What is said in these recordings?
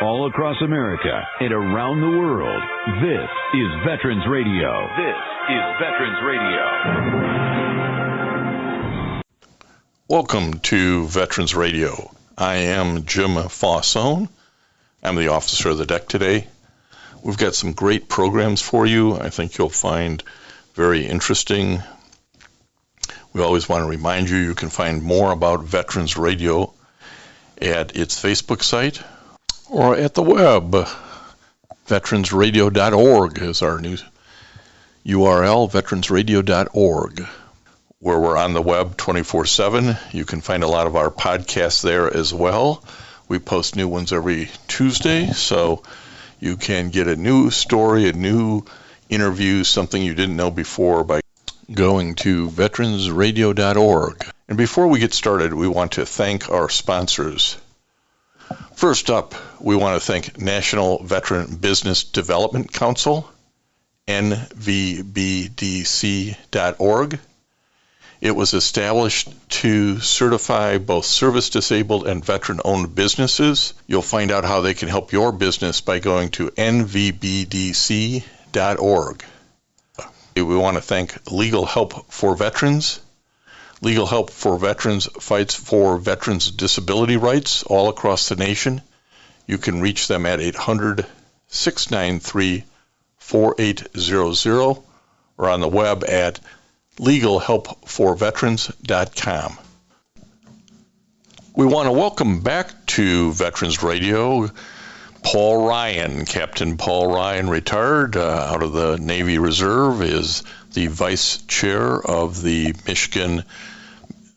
all across America and around the world. This is Veterans Radio. This is Veterans Radio. Welcome to Veterans Radio. I am Jim Fausone. I'm the officer of the deck today. We've got some great programs for you. I think you'll find very interesting. We always want to remind you can find more about Veterans Radio at its Facebook site or at the web. Veteransradio.org is our new URL, veteransradio.org, where we're on the web 24/7. You can find a lot of our podcasts there as well. We post new ones every Tuesday, so you can get a new story, a new interview, something you didn't know before by going to veteransradio.org. And before we get started, we want to thank our sponsors. First up, we want to thank National Veteran Business Development Council, nvbdc.org. It was established to certify both service-disabled and veteran-owned businesses. You'll find out how they can help your business by going to nvbdc.org. We want to thank Legal Help for Veterans. Legal Help for Veterans fights for veterans' disability rights all across the nation. You can reach them at 800-693-4800 or on the web at legalhelpforveterans.com. We want to welcome back to Veterans Radio Paul Ryan. Captain Paul Ryan, retired out of the Navy Reserve, is the vice chair of the Michigan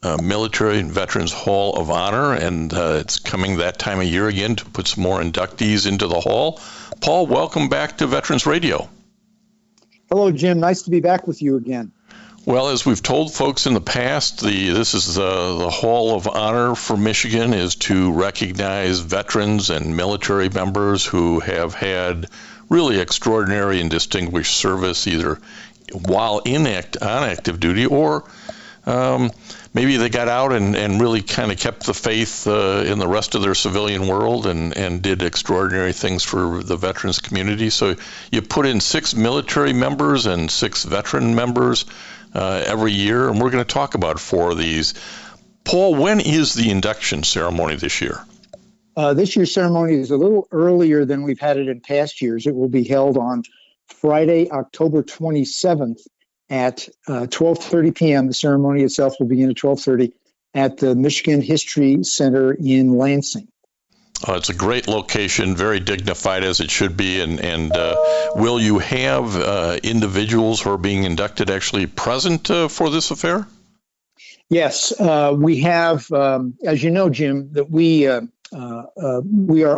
Military and Veterans Hall of Honor, and it's coming that time of year again to put some more inductees into the hall. Paul, welcome back to Veterans Radio. Hello, Jim. Nice to be back with you again. Well, as we've told folks in the past, this is the Hall of Honor for Michigan is to recognize veterans and military members who have had really extraordinary and distinguished service, either while on active duty or maybe they got out and really kind of kept the faith in the rest of their civilian world and did extraordinary things for the veterans community. So you put in 6 military members and 6 veteran members every year, and we're going to talk about 4 of these. Paul, when is the induction ceremony this year? This year's ceremony is a little earlier than we've had it in past years. It will be held on Friday, October 27th at 12:30 p.m. The ceremony itself will begin at 12:30 at the Michigan History Center in Lansing. It's a great location, very dignified as it should be. And will you have individuals who are being inducted actually present for this affair? Yes, we have, as you know, Jim, that we are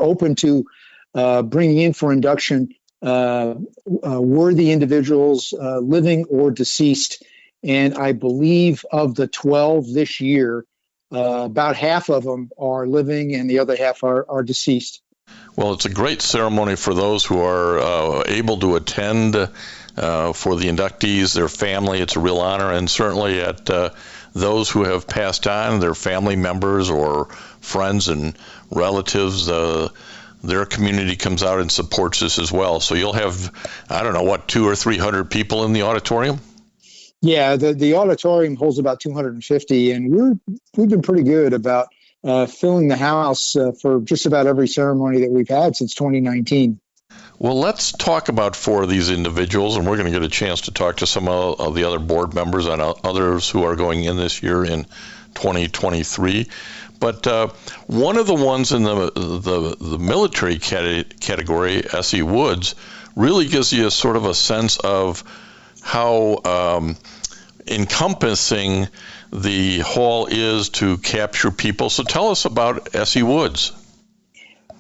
open to bringing in for induction worthy individuals, living or deceased. And I believe of the 12 this year, about half of them are living and the other half are deceased. Well, it's a great ceremony for those who are able to attend, for the inductees, their family. It's a real honor, and certainly at those who have passed on, their family members or friends and relatives, their community comes out and supports this as well. So you'll have, 200 or 300 people in the auditorium? Yeah, the auditorium holds about 250, and we've been pretty good about filling the house for just about every ceremony that we've had since 2019. Well, let's talk about 4 of these individuals, and we're going to get a chance to talk to some of the other board members and others who are going in this year in 2023. But one of the ones in the military category, Essie Woods, really gives you a sort of a sense of how encompassing the hall is to capture people. So tell us about Essie Woods.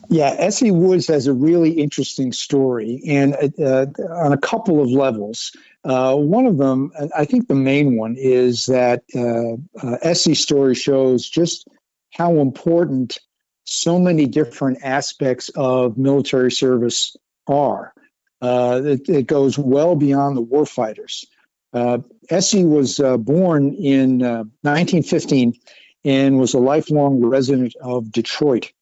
Yeah, Essie Woods has a really interesting story, and on a couple of levels. One of them, I think the main one, is that Essie's story shows just how important so many different aspects of military service are. It goes well beyond the warfighters. Essie was born in 1915 and was a lifelong resident of Detroit.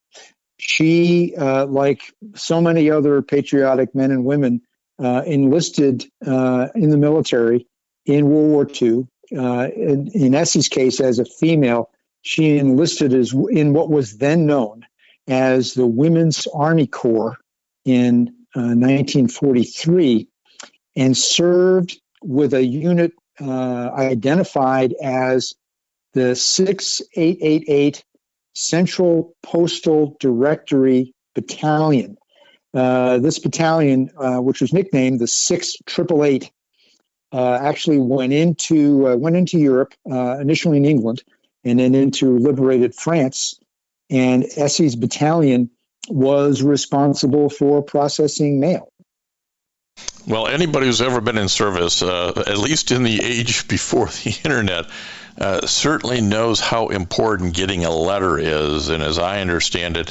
She, like so many other patriotic men and women, enlisted in the military in World War II. In Essie's case, as a female, she enlisted in what was then known as the Women's Army Corps in 1943, and served with a unit identified as the 6888 Central Postal Directory Battalion. This battalion, which was nicknamed the 6888, actually went into Europe, initially in England, and then into liberated France. And Essie's battalion was responsible for processing mail. Well, anybody who's ever been in service, at least in the age before the internet, certainly knows how important getting a letter is. And as I understand it,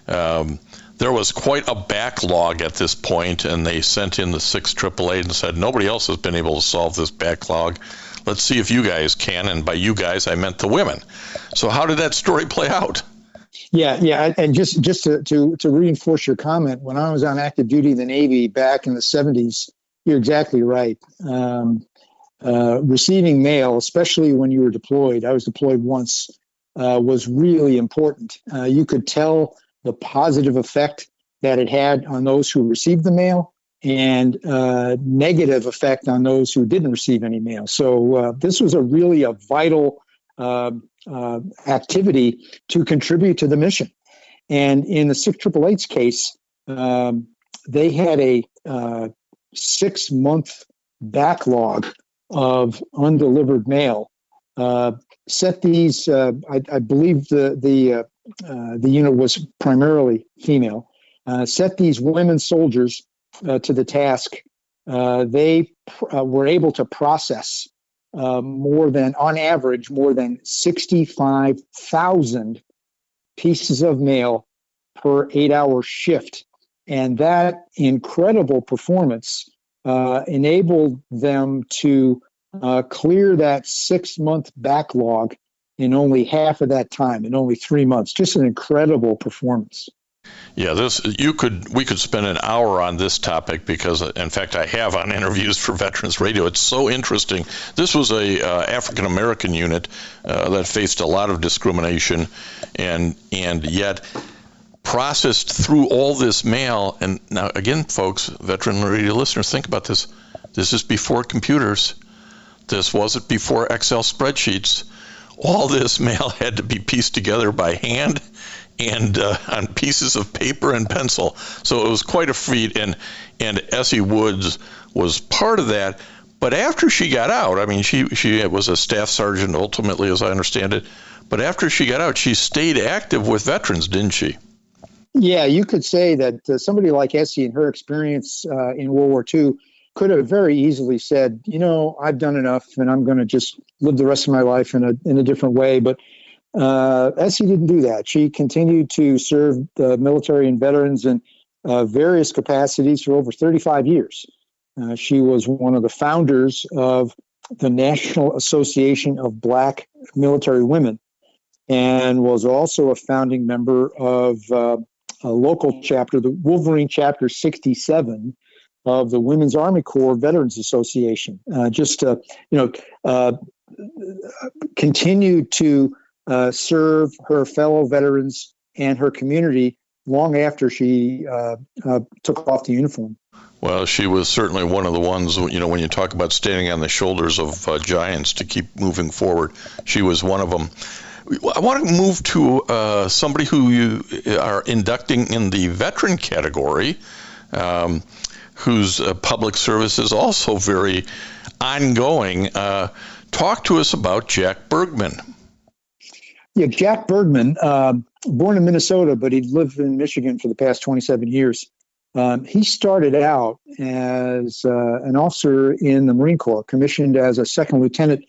there was quite a backlog at this point, and they sent in the 6888 and said, nobody else has been able to solve this backlog. Let's see if you guys can. And by you guys, I meant the women. So how did that story play out? Yeah. And just to reinforce your comment, when I was on active duty in the Navy back in the 70s, you're exactly right. Receiving mail, especially when you were deployed, I was deployed once, was really important. You could tell the positive effect that it had on those who received the mail, and negative effect on those who didn't receive any mail. So this was really a vital activity to contribute to the mission. And in the 6888's case, they had a 6-month backlog of undelivered mail. Set these, I believe the unit was primarily female, set these women soldiers to the task. They were able to process on average, more than 65,000 pieces of mail per 8-hour shift. And that incredible performance enabled them to clear that 6-month backlog in only half of that time, in only 3 months. Just an incredible performance. Yeah, we could spend an hour on this topic because, in fact, I have on interviews for Veterans Radio. It's so interesting. This was a African American unit that faced a lot of discrimination, and yet processed through all this mail. And now, again, folks, Veteran Radio listeners, think about this. This is before computers. This wasn't before Excel spreadsheets. All this mail had to be pieced together by hand and on pieces of paper and pencil. So it was quite a feat, and Essie Woods was part of that. But after she got out, I mean, she was a staff sergeant ultimately, as I understand it. But after she got out, she stayed active with veterans, didn't she? Yeah, you could say that somebody like Essie and her experience in World War II could have very easily said, I've done enough and I'm going to just live the rest of my life in a different way. But Essie didn't do that. She continued to serve the military and veterans in various capacities for over 35 years. She was one of the founders of the National Association of Black Military Women, and was also a founding member of a local chapter, the Wolverine Chapter 67 of the Women's Army Corps Veterans Association. Continued to serve her fellow veterans and her community long after she took off the uniform. Well, she was certainly one of the ones, when you talk about standing on the shoulders of giants to keep moving forward, she was one of them. I want to move to somebody who you are inducting in the veteran category, whose public service is also very ongoing. Talk to us about Jack Bergman. Yeah, Jack Bergman, born in Minnesota, but he'd lived in Michigan for the past 27 years. He started out as an officer in the Marine Corps, commissioned as a second lieutenant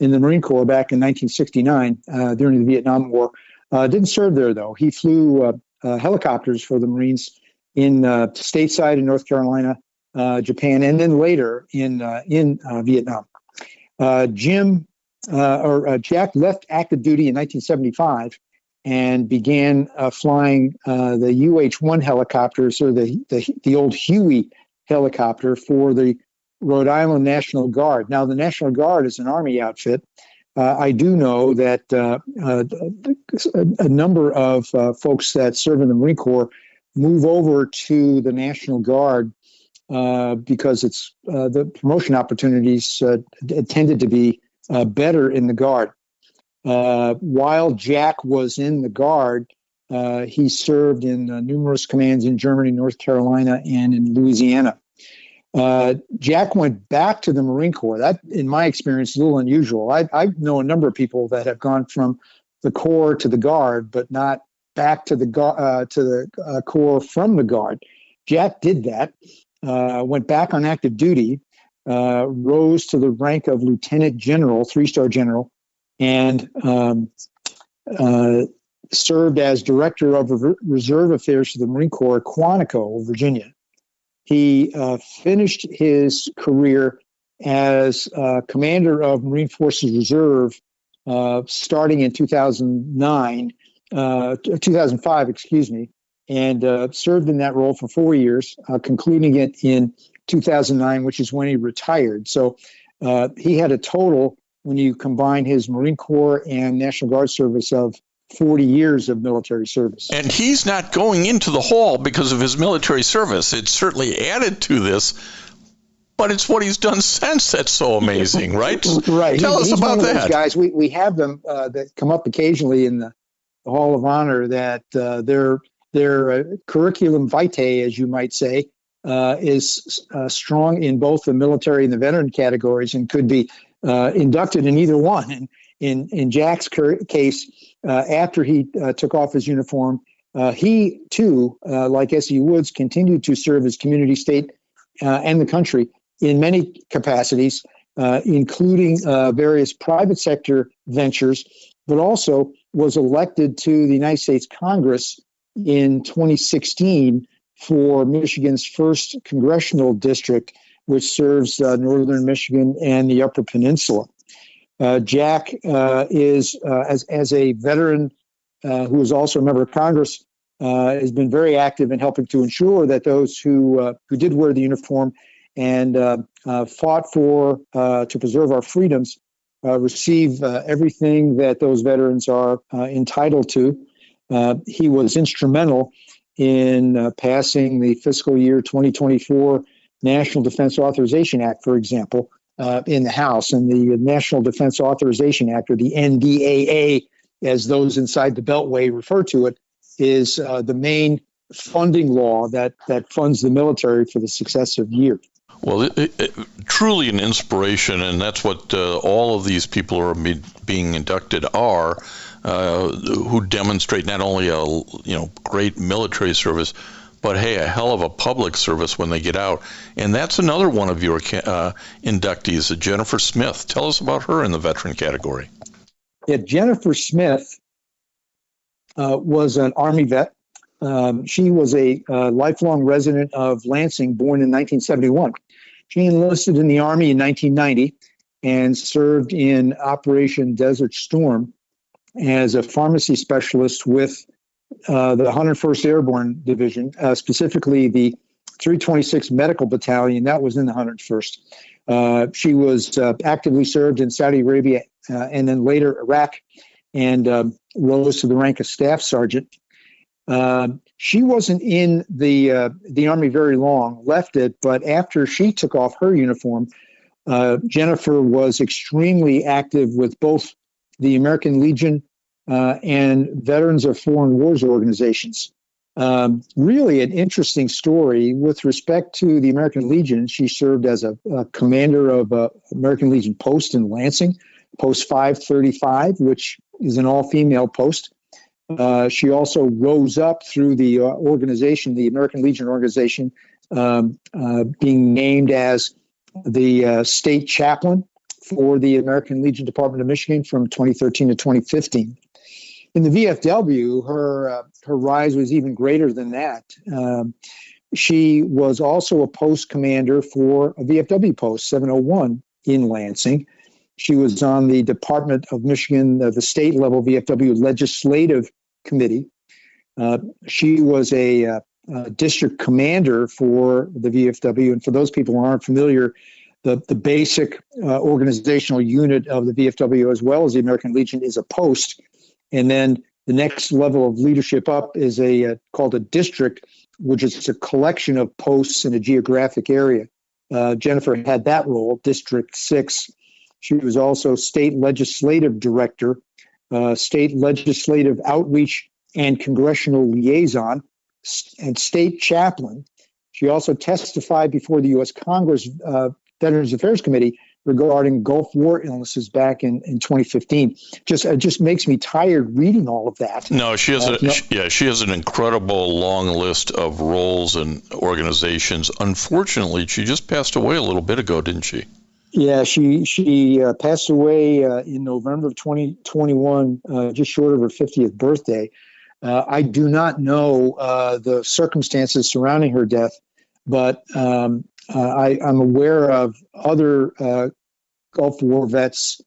in the Marine Corps back in 1969 during the Vietnam War. Didn't serve there, though. He flew helicopters for the Marines in stateside in North Carolina, Japan, and then later in Vietnam. Jack left active duty in 1975 and began flying the UH-1 helicopters, or the old Huey helicopter, for the Rhode Island National Guard. Now, the National Guard is an Army outfit. I do know that a number of folks that serve in the Marine Corps move over to the National Guard because it's the promotion opportunities tended to be better in the Guard. While Jack was in the Guard, he served in numerous commands in Germany, North Carolina, and in Louisiana. Jack went back to the Marine Corps. That, in my experience, is a little unusual. I know a number of people that have gone from the Corps to the Guard, but not back to the Corps from the Guard. Jack did that, went back on active duty, rose to the rank of Lieutenant General, 3-star General, and served as Director of Reserve Affairs for the Marine Corps at Quantico, Virginia. He finished his career as commander of Marine Forces Reserve starting in 2005, and served in that role for 4 years, concluding it in 2009, which is when he retired. So he had a total, when you combine his Marine Corps and National Guard service, of 40 years of military service. And he's not going into the hall because of his military service. It's certainly added to this, but it's what he's done since that's so amazing, right? Right. Tell us about that. Those guys, we have them that come up occasionally in the Hall of Honor, that their curriculum vitae, as you might say, is strong in both the military and the veteran categories, and could be inducted in either one. And in Jack's case, after he took off his uniform, he too, like Essie Woods, continued to serve his community, state, and the country in many capacities, including various private sector ventures, but also was elected to the United States Congress in 2016 for Michigan's first congressional district, which serves northern Michigan and the Upper Peninsula. Jack is, as a veteran who is also a member of Congress, has been very active in helping to ensure that those who did wear the uniform and fought to preserve our freedoms receive everything that those veterans are entitled to. He was instrumental in passing the fiscal year 2024 National Defense Authorization Act, for example, in the House. And the National Defense Authorization Act, or the NDAA, as those inside the Beltway refer to it, is the main funding law that funds the military for the successive year. Well, truly an inspiration, and that's what all of these people who are being inducted are, who demonstrate not only a great military service, but hey, a hell of a public service when they get out. And that's another one of your inductees, Jennifer Smith. Tell us about her in the veteran category. Yeah, Jennifer Smith was an Army vet. She was a lifelong resident of Lansing, born in 1971. She enlisted in the Army in 1990 and served in Operation Desert Storm as a pharmacy specialist with the 101st Airborne Division, specifically the 326th Medical Battalion. That was in the 101st. She was actively served in Saudi Arabia and then later Iraq, and rose to the rank of Staff Sergeant. She wasn't in the Army very long, left it, but after she took off her uniform, Jennifer was extremely active with both the American Legion and Veterans of Foreign Wars organizations. Really an interesting story. With respect to the American Legion, she served as a commander of American Legion post in Lansing, Post 535, which is an all-female post. She also rose up through the organization, the American Legion organization, being named as the state chaplain for the American Legion Department of Michigan from 2013 to 2015. In the VFW, her rise was even greater than that. She was also a post commander for a VFW post, 701, in Lansing. She was on the Department of Michigan, the state level VFW legislative committee. She was a district commander for the VFW. And for those people who aren't familiar, the basic organizational unit of the VFW, as well as the American Legion, is a post. And then the next level of leadership up is called a district, which is a collection of posts in a geographic area. Jennifer had that role, District 6. She was also state legislative director, state legislative outreach and congressional liaison, and state chaplain. She also testified before the U.S. Congress Veterans Affairs Committee regarding Gulf War illnesses back in 2015. It just makes me tired reading all of that. No, she has an incredible long list of roles and organizations. Unfortunately, she just passed away a little bit ago, didn't she? Yeah, she passed away in November of 2021, just short of her 50th birthday. I do not know the circumstances surrounding her death, but I'm aware of other Gulf War vets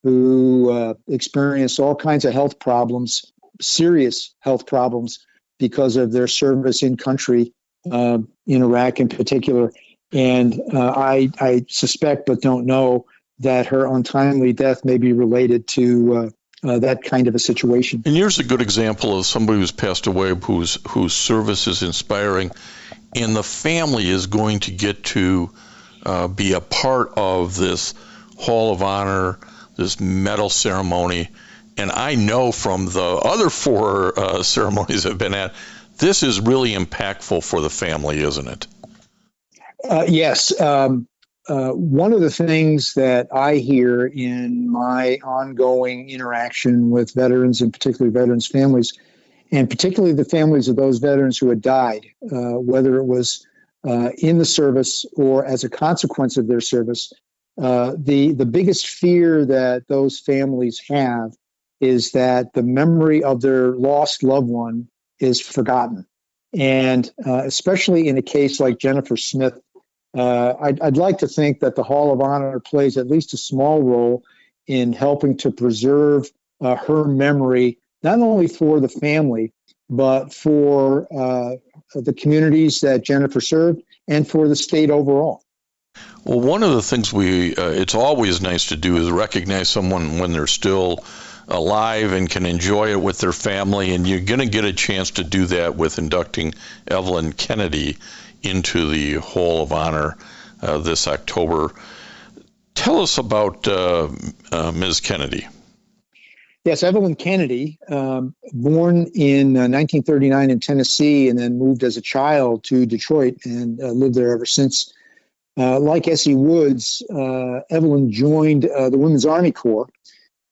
who experienced all kinds of health problems, serious health problems, because of their service in country, in Iraq in particular. And I suspect, but don't know, that her untimely death may be related to that kind of a situation. And here's a good example of somebody who's passed away, whose service is inspiring, and the family is going to get to be a part of this Hall of Honor, this medal ceremony. And I know from the other 4 ceremonies I've been at, this is really impactful for the family, isn't it? Yes. One of the things that I hear in my ongoing interaction with veterans, and particularly veterans' families, and particularly the families of those veterans who had died, whether it was in the service or as a consequence of their service, the biggest fear that those families have is that the memory of their lost loved one is forgotten. And especially in a case like Jennifer Smith, I'd like to think that the Hall of Honor plays at least a small role in helping to preserve her memory, not only for the family, but for the communities that Jennifer served and for the state overall. Well, one of the things it's always nice to do is recognize someone when they're still alive and can enjoy it with their family, and you're going to get a chance to do that with inducting Evelyn Kennedy into the Hall of Honor this October. Tell us about Ms. Kennedy. Yes, Evelyn Kennedy, born in 1939 in Tennessee and then moved as a child to Detroit and lived there ever since. Like Essie Woods, Evelyn joined the Women's Army Corps,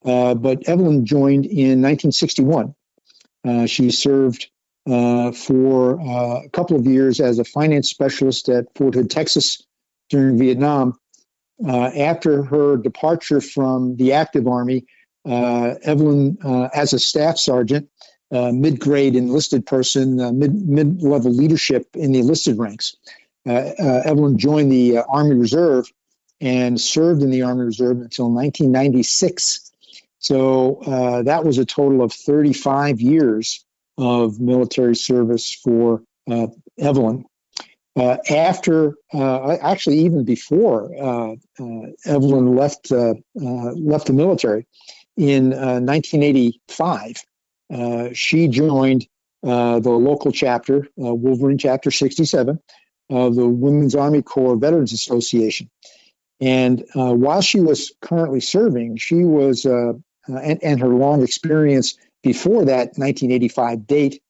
but Evelyn joined in 1961. She served for a couple of years as a finance specialist at Fort Hood, Texas during Vietnam. After her departure from the active Army, Evelyn, as a staff sergeant, mid-grade enlisted person, mid-level leadership in the enlisted ranks, Evelyn joined the Army Reserve and served in the Army Reserve until 1996. So that was a total of 35 years of military service for Evelyn. Actually, even before Evelyn left the military in 1985, she joined the local chapter, Wolverine Chapter 67, of the Women's Army Corps Veterans Association. And while she was currently serving, she was, and her long experience before that 1985 date,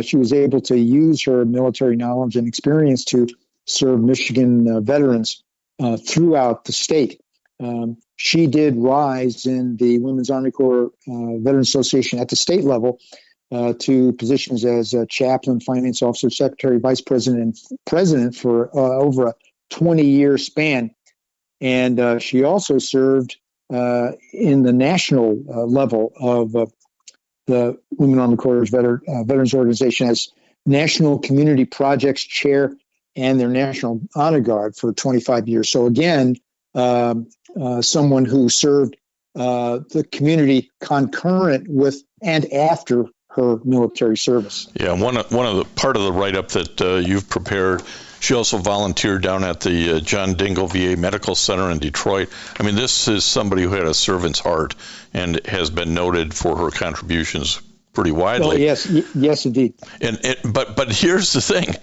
she was able to use her military knowledge and experience to serve Michigan veterans throughout the state. She did rise in the Women's Army Corps Veterans Association at the state level to positions as chaplain, finance officer, secretary, vice president, and president for over a 20-year span. And she also served in the national level of the Women Army Corps Veterans Organization as National Community Projects Chair and their National Honor Guard for 25 years. So again, someone who served the community concurrent with and after her military service. Yeah, one of the part of the write-up that you've prepared, she also volunteered down at the John Dingell VA Medical Center in Detroit. I mean, this is somebody who had a servant's heart and has been noted for her contributions pretty widely. Oh, yes, indeed. But here's the thing.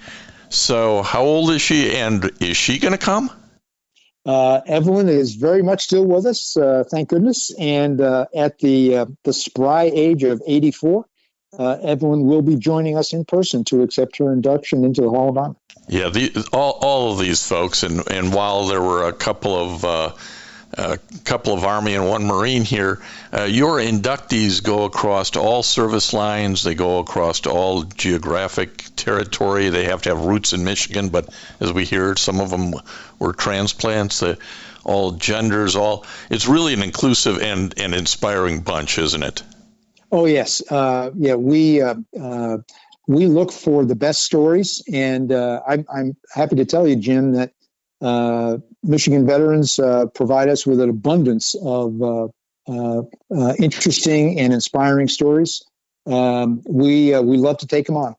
So how old is she, and is she going to come? Evelyn is very much still with us, thank goodness. And at the spry age of 84, Evelyn will be joining us in person to accept her induction into the Hall of Honor. Yeah, all of these folks, and while there were a couple of Army and one Marine here, your inductees go across all service lines. They go across all geographic territory. They have to have roots in Michigan, but as we hear, some of them were transplants. All genders, it's really an inclusive and inspiring bunch, isn't it? Oh yes, we look for the best stories, and I'm happy to tell you, Jim, that Michigan veterans provide us with an abundance of interesting and inspiring stories. We love to take them on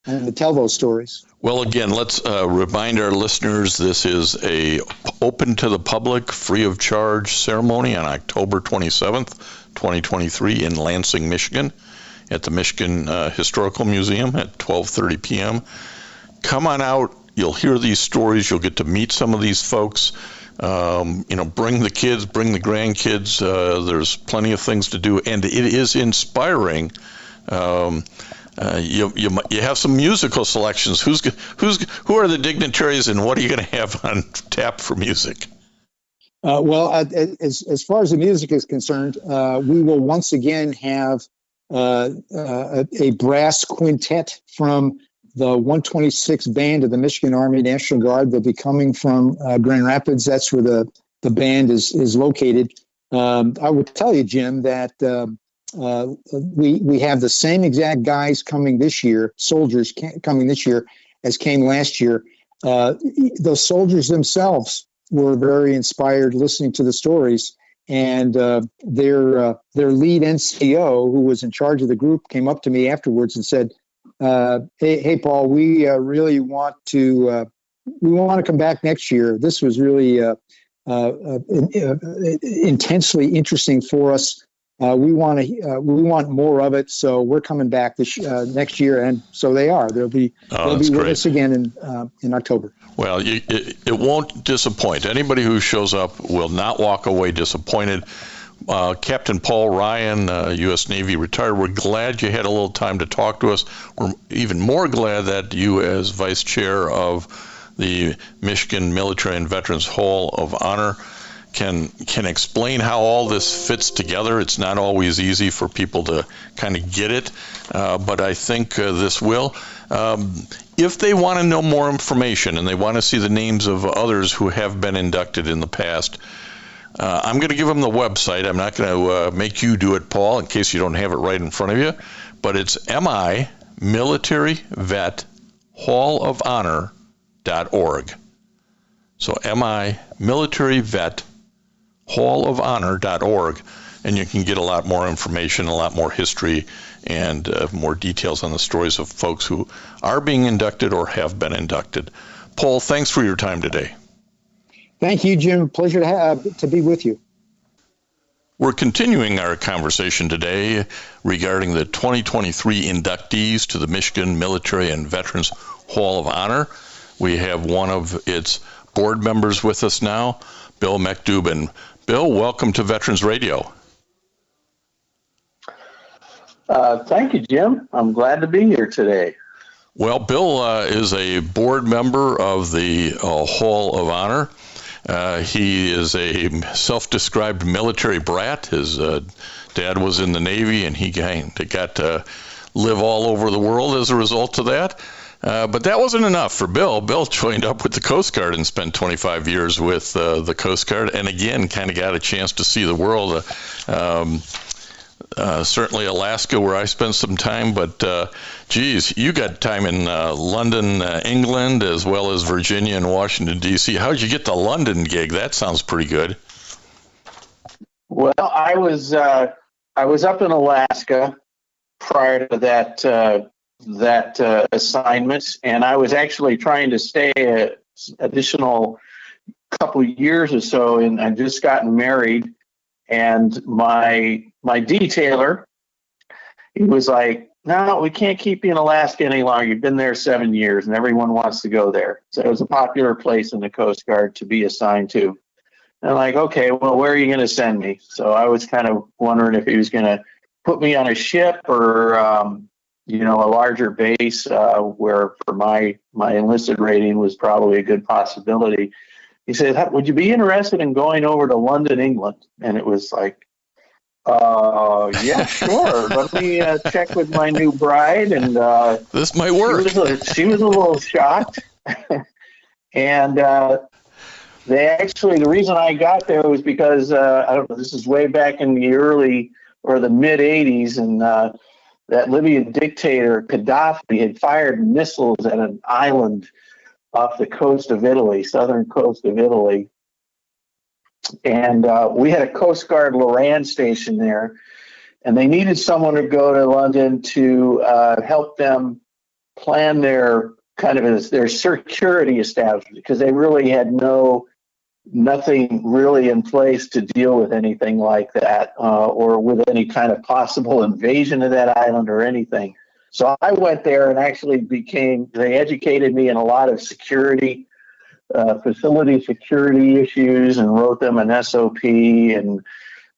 and to tell those stories. Well, again, let's remind our listeners this is a open to the public, free of charge ceremony on October 27th, 2023 in Lansing, Michigan, at the Michigan Historical Museum at 12:30 p.m. Come on out. You'll hear these stories. You'll get to meet some of these folks. Bring the kids, bring the grandkids. There's plenty of things to do, and it is inspiring. You have some musical selections. Who are the dignitaries, and what are you going to have on tap for music? As far as the music is concerned, we will once again have a brass quintet from the 126th Band of the Michigan Army National Guard. They'll be coming from Grand Rapids. That's where the band is located. I would tell you, Jim, that we have the same exact guys coming this year, soldiers coming this year, as came last year. Those soldiers themselves were very inspired listening to the stories, and their lead NCO, who was in charge of the group, came up to me afterwards and said, "Hey, Paul, we really want to come back next year. This was really intensely interesting for us. We want more of it, so we're coming back next year." And so they are. They'll be with us again in October. Well, it won't disappoint. Anybody who shows up will not walk away disappointed. Captain Paul Ryan, U.S. Navy retired, we're glad you had a little time to talk to us. We're even more glad that you, as Vice Chair of the Michigan Military and Veterans Hall of Honor, can explain how all this fits together. It's not always easy for people to kind of get it, but I think this will. If they want to know more information and they want to see the names of others who have been inducted in the past, I'm going to give them the website. I'm not going to make you do it, Paul, in case you don't have it right in front of you, but it's MIMilitaryVetHallOfHonor.org. So MIMilitaryVetHallOfHonor.org, and you can get a lot more information, a lot more history, and more details on the stories of folks who are being inducted or have been inducted. Paul, thanks for your time today. Thank you, Jim. Pleasure to be with you. We're continuing our conversation today regarding the 2023 inductees to the Michigan Military and Veterans Hall of Honor. We have one of its board members with us now, Bill MacDhubain. Bill, welcome to Veterans Radio. Thank you, Jim. I'm glad to be here today. Well, Bill is a board member of the Hall of Honor. He is a self-described military brat. His dad was in the Navy, and he got to live all over the world as a result of that. But that wasn't enough for Bill. Bill joined up with the Coast Guard and spent 25 years with the Coast Guard, and again, kind of got a chance to see the world. Certainly Alaska, where I spent some time, but geez, you got time in London, England, as well as Virginia and Washington, D.C. How'd you get the London gig? That sounds pretty good. Well, I was up in Alaska, prior to that assignment, and I was actually trying to stay an additional couple of years or so, and I'd just gotten married, and my detailer, he was like, "No, we can't keep you in Alaska any longer. You've been there 7 years, and everyone wants to go there." So it was a popular place in the Coast Guard to be assigned to. And I'm like, "Okay, well, where are you going to send me?" So I was kind of wondering if he was going to put me on a ship or, a larger base where for my enlisted rating was probably a good possibility. He said, "Would you be interested in going over to London, England?" And it was like, yeah, sure. Let me check with my new bride. And this might work. She was a little shocked. And the reason I got there was because, I don't know, this is way back in the early or the mid 80s. And that Libyan dictator, Gaddafi, had fired missiles at an island off the coast of Italy, southern coast of Italy. And we had a Coast Guard Loran station there, and they needed someone to go to London to help them plan their security establishment, because they really had nothing really in place to deal with anything like that, or with any kind of possible invasion of that island or anything. So I went there and actually they educated me in a lot of facility security issues, and wrote them an SOP, and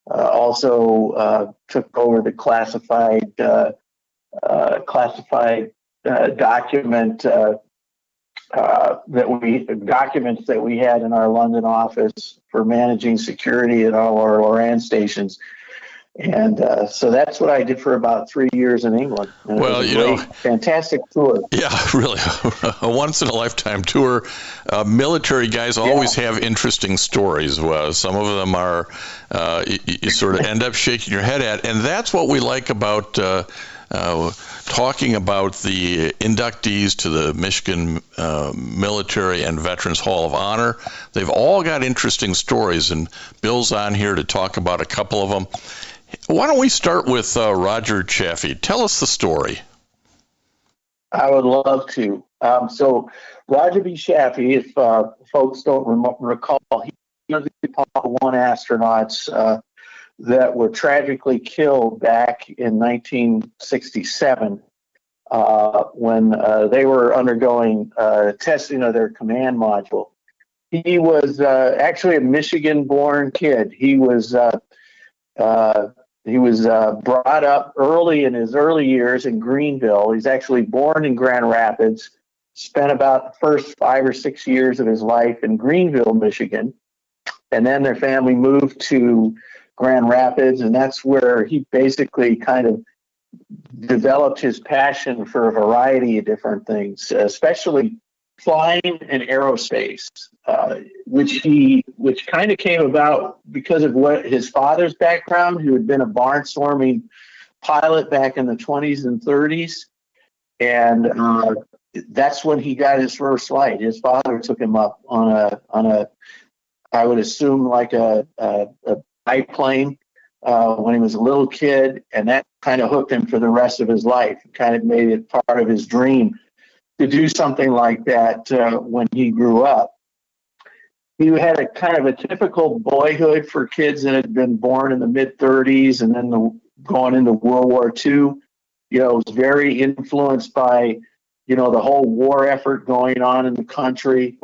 also took over the classified documents that we had in our London office for managing security at all our Loran stations. And so that's what I did for about 3 years in England. And well, it was fantastic tour. Yeah, really, a once-in-a-lifetime tour. Military guys always have interesting stories. Some of them are you sort of end up shaking your head at, and that's what we like about talking about the inductees to the Michigan Military and Veterans Hall of Honor. They've all got interesting stories, and Bill's on here to talk about a couple of them. Why don't we start with Roger Chaffee? Tell us the story. I would love to. So Roger B. Chaffee, if folks don't recall, he was the Apollo 1 astronauts that were tragically killed back in 1967 when they were undergoing testing of their command module. He was actually a Michigan-born kid. He was brought up early in his early years in Greenville. He's actually born in Grand Rapids, spent about the first 5 or 6 years of his life in Greenville, Michigan. And then their family moved to Grand Rapids, and that's where he basically kind of developed his passion for a variety of different things, especially flying and aerospace, which kind of came about because of what his father's background, who had been a barnstorming pilot back in the 20s and 30s. And that's when he got his first flight. His father took him up on a I would assume like a biplane when he was a little kid, and that kind of hooked him for the rest of his life. It kind of made it part of his dream to do something like that when he grew up. He had a kind of a typical boyhood for kids that had been born in the mid-30s and then going into World War II. Was very influenced by, the whole war effort going on in the country.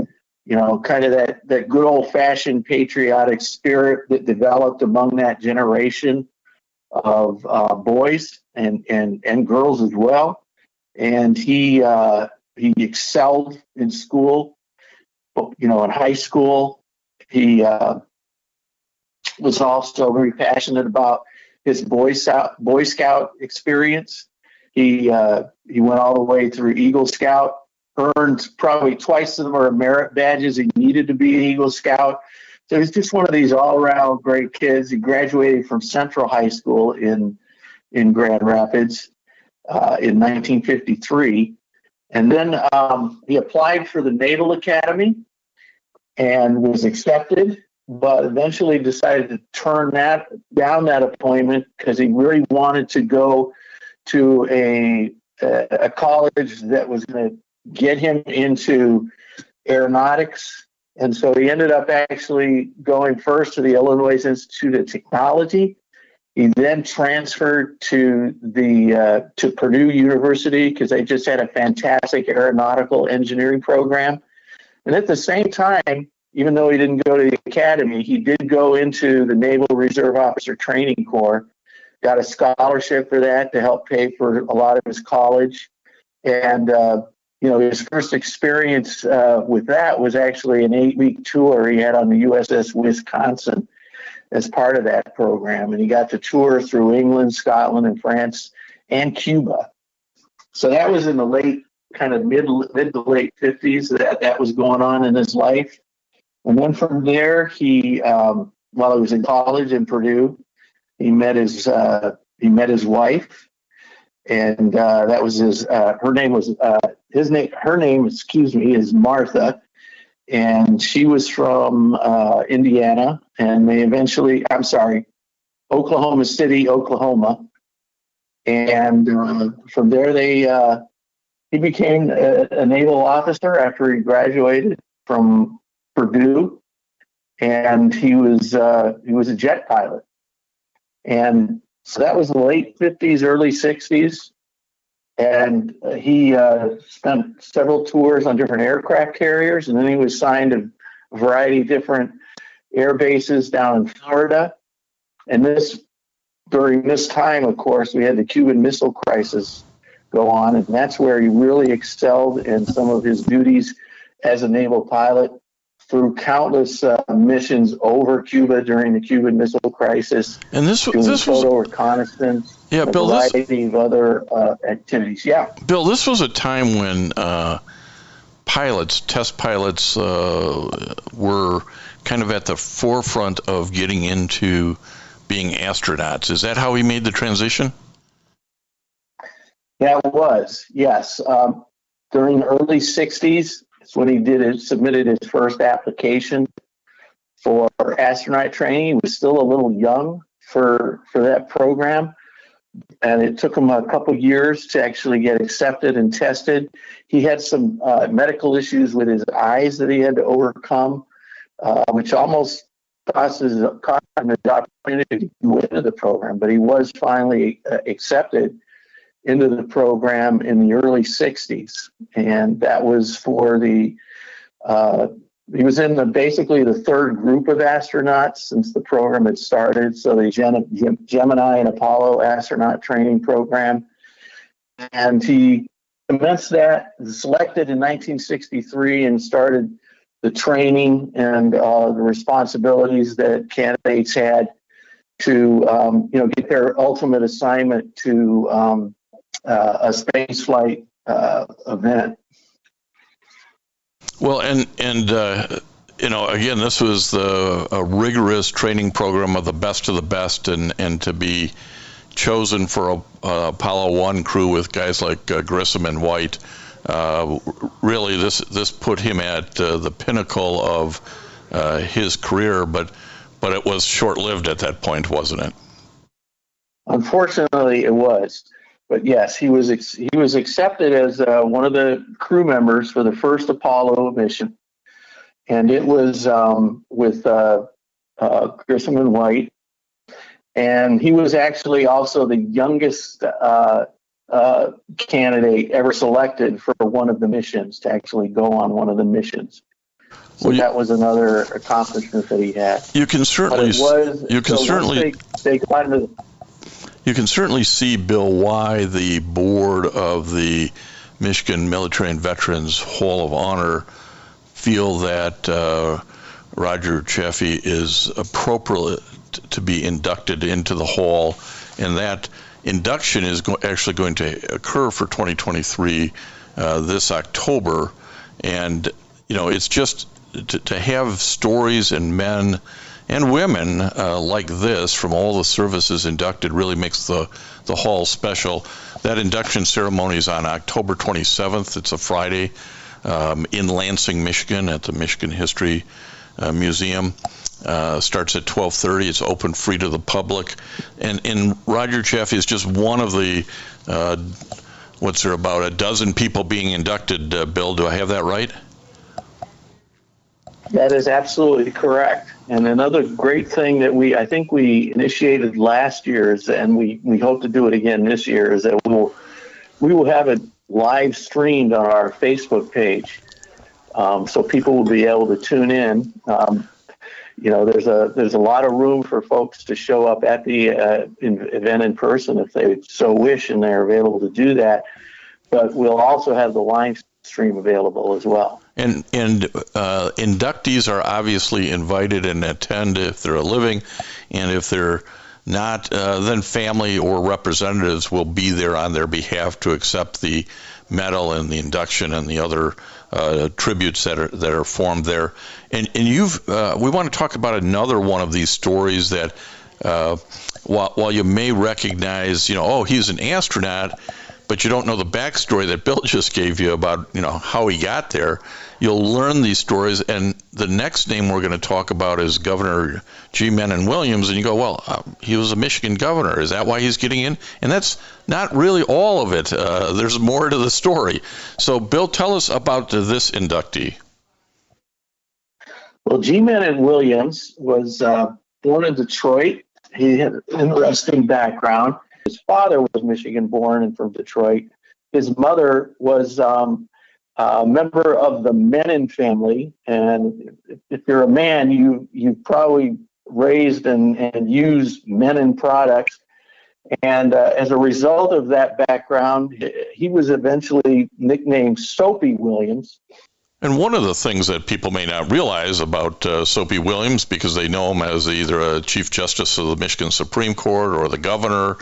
Kind of that good old-fashioned patriotic spirit that developed among that generation of boys and girls as well. And he excelled in school, in high school. He was also very passionate about his Boy Scout experience. He went all the way through Eagle Scout, earned probably twice the number of merit badges he needed to be an Eagle Scout. So he's just one of these all-around great kids. He graduated from Central High School in Grand Rapids in 1953. And then he applied for the Naval Academy and was accepted, but eventually decided to turn down that appointment because he really wanted to go to a college that was going to get him into aeronautics. And so he ended up actually going first to the Illinois Institute of Technology. He then transferred to Purdue University because they just had a fantastic aeronautical engineering program. And at the same time, even though he didn't go to the academy, he did go into the Naval Reserve Officer Training Corps, got a scholarship for that to help pay for a lot of his college. And, his first experience with that was actually an 8-week tour he had on the USS Wisconsin as part of that program. And he got to tour through England, Scotland, and France, and Cuba. So that was in the mid to late 50s that was going on in his life. And then from there, he, while he was in college in Purdue, he met his wife, and that was her name is Martha, and she was from Indiana, and they eventually, Oklahoma City, Oklahoma, and from there he became a naval officer after he graduated from Purdue, and he was a jet pilot. And so that was the late 50s, early 60s. And he spent several tours on different aircraft carriers. And then he was assigned to a variety of different air bases down in Florida. And during this time, of course, we had the Cuban Missile Crisis go on. And that's where he really excelled in some of his duties as a naval pilot, through countless missions over Cuba during the Cuban Missile Crisis. And this was photo reconnaissance, a variety of other activities. Yeah, Bill, this was a time when test pilots, were kind of at the forefront of getting into being astronauts. Is that how he made the transition? That was, yes. During the early 60s, it's when he submitted his first application for astronaut training. He was still a little young for that program, and it took him a couple years to actually get accepted and tested. He had some medical issues with his eyes that he had to overcome, which almost cost him the opportunity to go into the program, but he was finally accepted into the program in the early 60s. And that was for he was in basically the third group of astronauts since the program had started. So the Gemini and Apollo astronaut training program. And he commenced that, selected in 1963, and started the training and the responsibilities that candidates had to, get their ultimate assignment to a space flight event. Well, and again, this was a rigorous training program of the best, and to be chosen for a Apollo 1 crew with guys like Grissom and White, really this put him at the pinnacle of his career, but it was short-lived at that point, wasn't it? Unfortunately, it was. But yes, he was accepted as one of the crew members for the first Apollo mission, and it was with Grissom and White, and he was actually also the youngest candidate ever selected for one of the missions to actually go on one of the missions. So that was another accomplishment that he had. You can certainly see, Bill, why the board of the Michigan Military and Veterans Hall of Honor feel that Roger Chaffee is appropriate to be inducted into the hall, and that induction is actually going to occur for 2023 this October. And it's just to have stories and men and women like this from all the services inducted really makes the hall special. That induction ceremony is on October 27th. It's a Friday in Lansing, Michigan, at the Michigan History Museum. Starts at 12:30. It's open, free to the public. And Roger Chaffee is just one of the, what's there, about a dozen people being inducted, Bill. Do I have that right? That is absolutely correct. And another great thing that I think we initiated last year is, and we hope to do it again this year, is that we will have it live streamed on our Facebook page. So people will be able to tune in. There's a lot of room for folks to show up at the event in person if they so wish, and they're available to do that. But we'll also have the live stream available as well. And inductees are obviously invited and attend if they're a living, and if they're not, then family or representatives will be there on their behalf to accept the medal and the induction and the other tributes that are formed there. And we want to talk about another one of these stories that while you may recognize, he's an astronaut, but you don't know the backstory that Bill just gave you about, how he got there. You'll learn these stories, and the next name we're going to talk about is Governor G. Menon Williams, and you go, well, he was a Michigan governor. Is that why he's getting in? And that's not really all of it. There's more to the story. So, Bill, tell us about this inductee. Well, G. Menon Williams was born in Detroit. He had an interesting background. His father was Michigan-born and from Detroit. His mother was a member of the Menon family, and if you're a man, you probably raised and used Menon products. And as a result of that background, he was eventually nicknamed Soapy Williams. And one of the things that people may not realize about Soapy Williams, because they know him as either a Chief Justice of the Michigan Supreme Court or the governor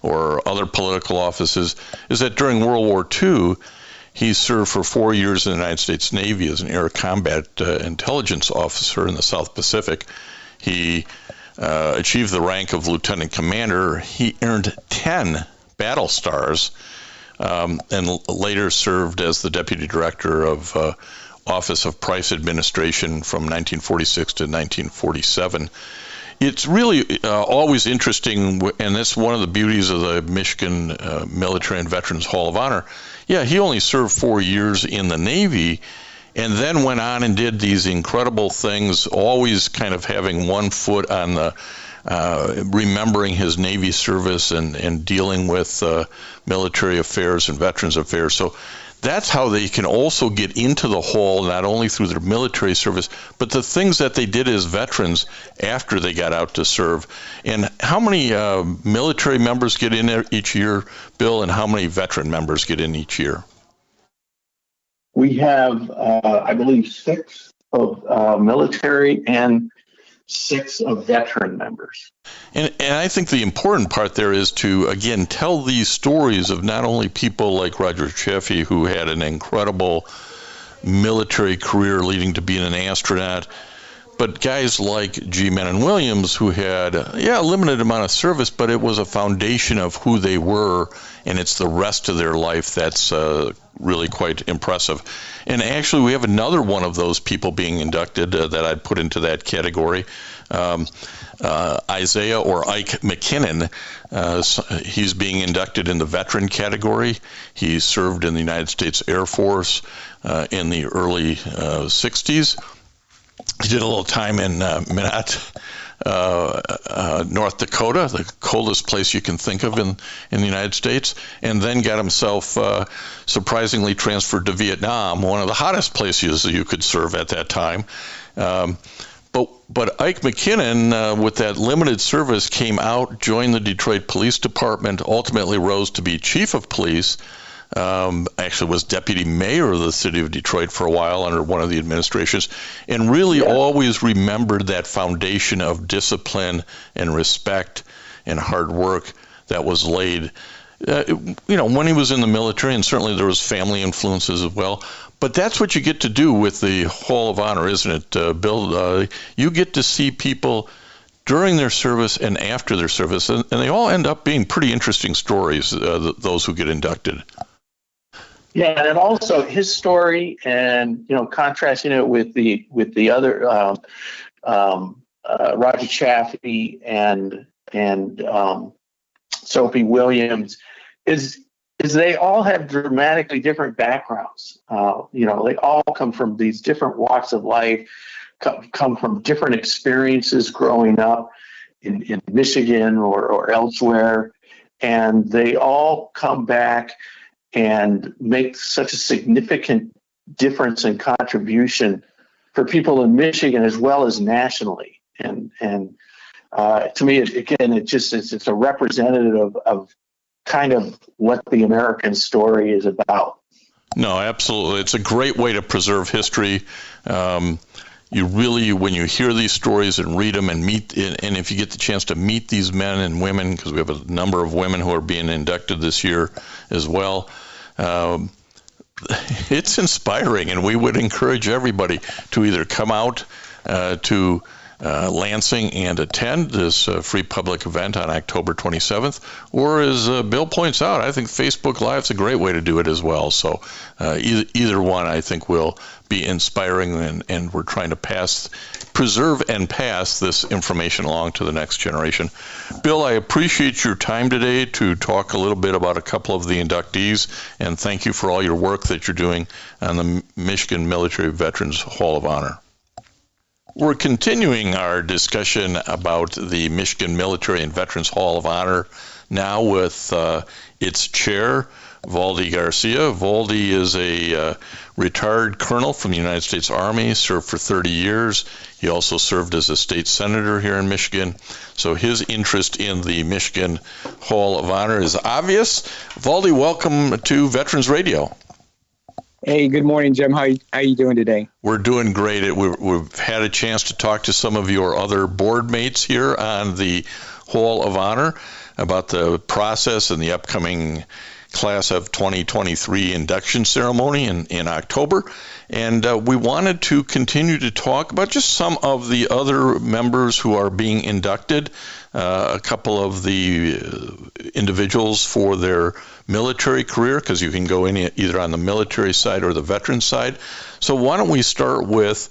or other political offices, is that during World War II, he served for 4 years in the United States Navy as an air combat intelligence officer in the South Pacific. He achieved the rank of lieutenant commander. He earned 10 battle stars and later served as the deputy director of Office of Price Administration from 1946 to 1947. It's really always interesting, and that's one of the beauties of the Michigan Military and Veterans Hall of Honor. Yeah, he only served 4 years in the Navy and then went on and did these incredible things, always kind of having one foot on the remembering his Navy service and dealing with military affairs and veterans affairs. So that's how they can also get into the hall, not only through their military service, but the things that they did as veterans after they got out to serve. And how many military members get in there each year, Bill, and how many veteran members get in each year? We have, I believe, 6 of military and 6 of veteran members. And I think the important part there is to, again, tell these stories of not only people like Roger Chaffee, who had an incredible military career leading to being an astronaut, but guys like G. Menon Williams, who had, a limited amount of service, but it was a foundation of who they were, and it's the rest of their life that's really quite impressive. And actually, we have another one of those people being inducted that I'd put into that category. Isaiah or Ike McKinnon, he's being inducted in the veteran category. He served in the United States Air Force in the early 60s. He did a little time in Minot, North Dakota, the coldest place you can think of in the United States, and then got himself surprisingly transferred to Vietnam, one of the hottest places you could serve at that time. But Ike McKinnon, with that limited service, came out, joined the Detroit Police Department, ultimately rose to be chief of police, actually was deputy mayor of the city of Detroit for a while under one of the administrations, and really always remembered that foundation of discipline and respect and hard work that was laid, when he was in the military, and certainly there was family influences as well. But that's what you get to do with the Hall of Honor, isn't it, Bill? You get to see people during their service and after their service, and they all end up being pretty interesting stories, those who get inducted. Yeah, and also his story, and contrasting it with the other Roger Chaffee and Sophie Williams is they all have dramatically different backgrounds. They all come from these different walks of life, come from different experiences growing up in Michigan or elsewhere, and they all come back and make such a significant difference and contribution for people in Michigan as well as nationally. And to me, it's a representative of kind of what the American story is about. No, absolutely. It's a great way to preserve history. You really, when you hear these stories and read them and and if you get the chance to meet these men and women, because we have a number of women who are being inducted this year as well, it's inspiring, and we would encourage everybody to either come out to Lansing and attend this free public event on October 27th, or as Bill points out, I think Facebook Live is a great way to do it as well. So either one, I think, will be inspiring, and we're trying to preserve and pass this information along to the next generation. Bill, I appreciate your time today to talk a little bit about a couple of the inductees, and thank you for all your work that you're doing on the Michigan Military Veterans Hall of Honor. We're continuing our discussion about the Michigan Military and Veterans Hall of Honor now with its chair, Valde Garcia. Valde is a retired colonel from the United States Army, served for 30 years. He also served as a state senator here in Michigan. So his interest in the Michigan Hall of Honor is obvious. Valde, welcome to Veterans Radio. Hey, good morning, Jim. How are you doing today? We're doing great. We've had a chance to talk to some of your other board mates here on the Hall of Honor about the process and the upcoming class of 2023 induction ceremony in October. And we wanted to continue to talk about just some of the other members who are being inducted, a couple of the individuals for their military career, because you can go in either on the military side or the veteran side. So why don't we start with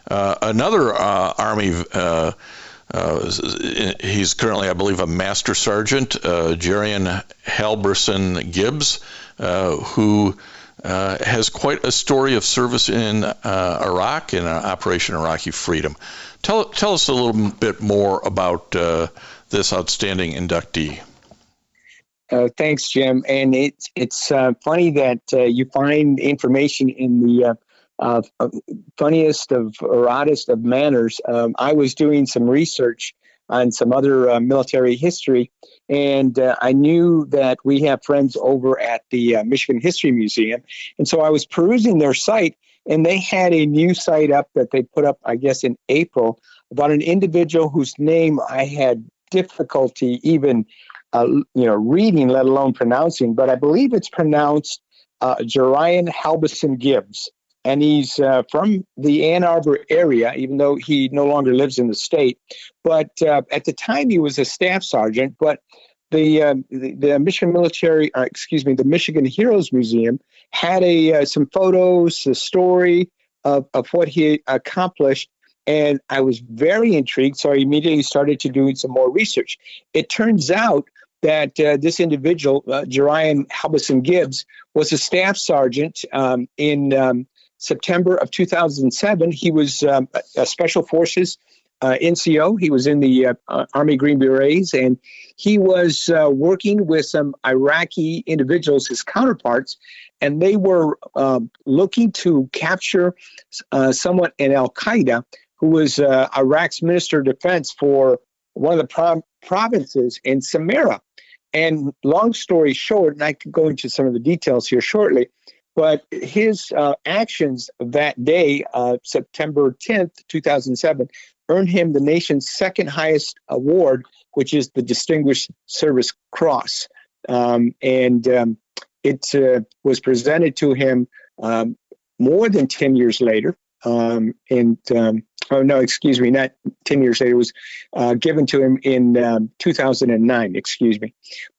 another Army, he's currently, I believe, a Master Sergeant, Jarion Halbison-Gibbs, who has quite a story of service in Iraq in Operation Iraqi Freedom. Tell us a little bit more about this outstanding inductee. Thanks, Jim. And it's funny that you find information in the funniest of or oddest of manners. I was doing some research on some other military history, and I knew that we have friends over at the Michigan History Museum. And so I was perusing their site, and they had a new site up that they put up, I guess, in April, about an individual whose name I had difficulty even reading, let alone pronouncing, but I believe it's pronounced Jarion Halbison-Gibbs. And he's from the Ann Arbor area, even though he no longer lives in the state. But at the time, he was a staff sergeant. But the Michigan the Michigan Heroes Museum had some photos, a story of what he accomplished. And I was very intrigued, so I immediately started to do some more research. It turns out that this individual, Jarion Halbison-Gibbs, was a staff sergeant in September of 2007. He was a Special Forces NCO. He was in the Army Green Berets, and he was working with some Iraqi individuals, his counterparts, and they were looking to capture someone in Al-Qaeda who was Iraq's Minister of Defense for one of the provinces in Samarra. And long story short, and I could go into some of the details here shortly, but his actions that day, September 10th, 2007, earned him the nation's second highest award, which is the Distinguished Service Cross. It was presented to him more than 10 years later. Not 10 years later. It was given to him in 2009,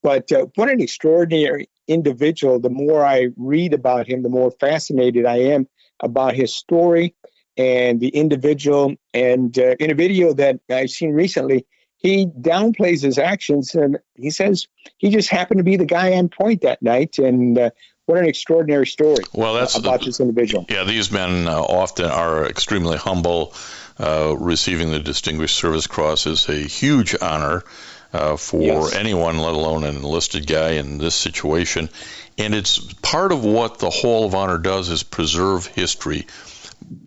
But what an extraordinary individual. The more I read about him, the more fascinated I am about his story and the individual. And in a video that I've seen recently, he downplays his actions, and he says he just happened to be the guy on point that night. And what an extraordinary story about this individual. Yeah, these men often are extremely humble. Receiving the Distinguished Service Cross is a huge honor for anyone, let alone an enlisted guy in this situation. And it's part of what the Hall of Honor does is preserve history,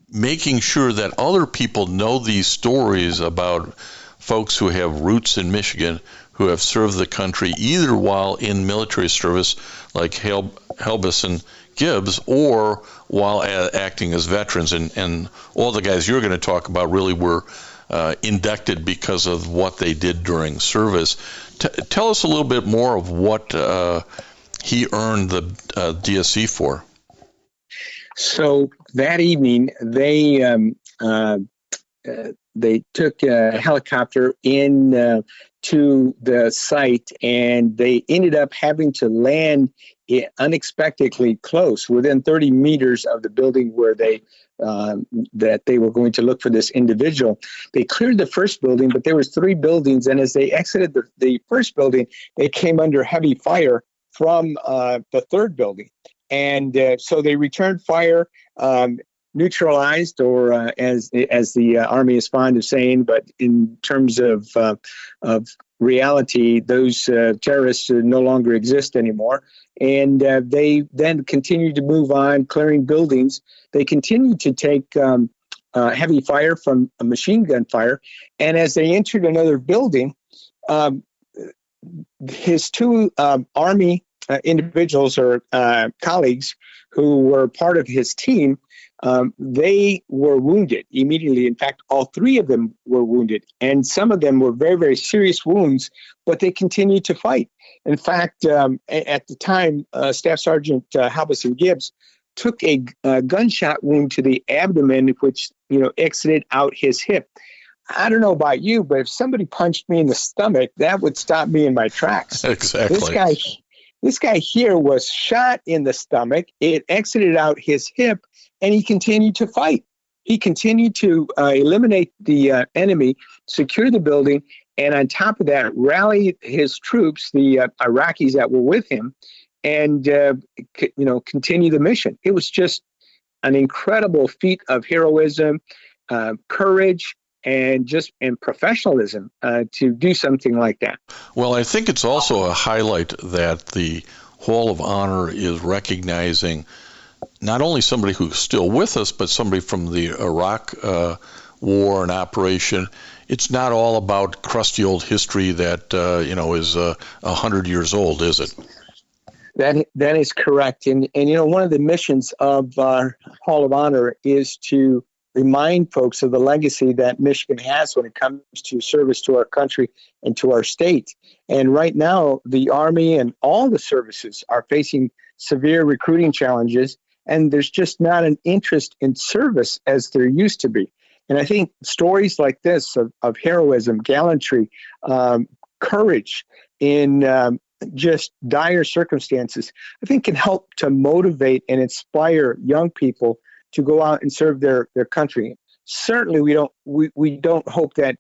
making sure that other people know these stories about folks who have roots in Michigan, who have served the country either while in military service like Halbison-Gibbs or while acting as veterans. And all the guys you're going to talk about really were inducted because of what they did during service. Tell us a little bit more of what he earned the DSC for. So that evening, they took a helicopter in to the site, and they ended up having to land unexpectedly close, within 30 meters of the building where that they were going to look for this individual. They cleared the first building, but there was 3 buildings, and as they exited the first building, they came under heavy fire from the third building. And so they returned fire, neutralized, or as the Army is fond of saying, but in terms of reality, those terrorists no longer exist anymore. And they then continued to move on, clearing buildings. They continued to take heavy fire from a machine gun fire. And as they entered another building, his 2 Army individuals or colleagues who were part of his team, they were wounded immediately. In fact, all 3 of them were wounded, and some of them were very, very serious wounds, but they continued to fight. In fact, at the time, Staff Sergeant Halbison-Gibbs took a gunshot wound to the abdomen, which exited out his hip. I don't know about you, but if somebody punched me in the stomach, that would stop me in my tracks. Exactly. This guy here was shot in the stomach. It exited out his hip, and he continued to fight. He continued to eliminate the enemy, secure the building, and on top of that, rally his troops, the Iraqis that were with him, and continue the mission. It was just an incredible feat of heroism, courage, and professionalism to do something like that. Well, I think it's also a highlight that the Hall of Honor is recognizing not only somebody who's still with us, but somebody from the Iraq war and operation. It's not all about crusty old history that is 100 years old, is it? That is correct. And one of the missions of our Hall of Honor is to remind folks of the legacy that Michigan has when it comes to service to our country and to our state. And right now, the Army and all the services are facing severe recruiting challenges, and there's just not an interest in service as there used to be. And I think stories like this of heroism, gallantry, courage in just dire circumstances, I think can help to motivate and inspire young people to go out and serve their country. Certainly, we don't hope that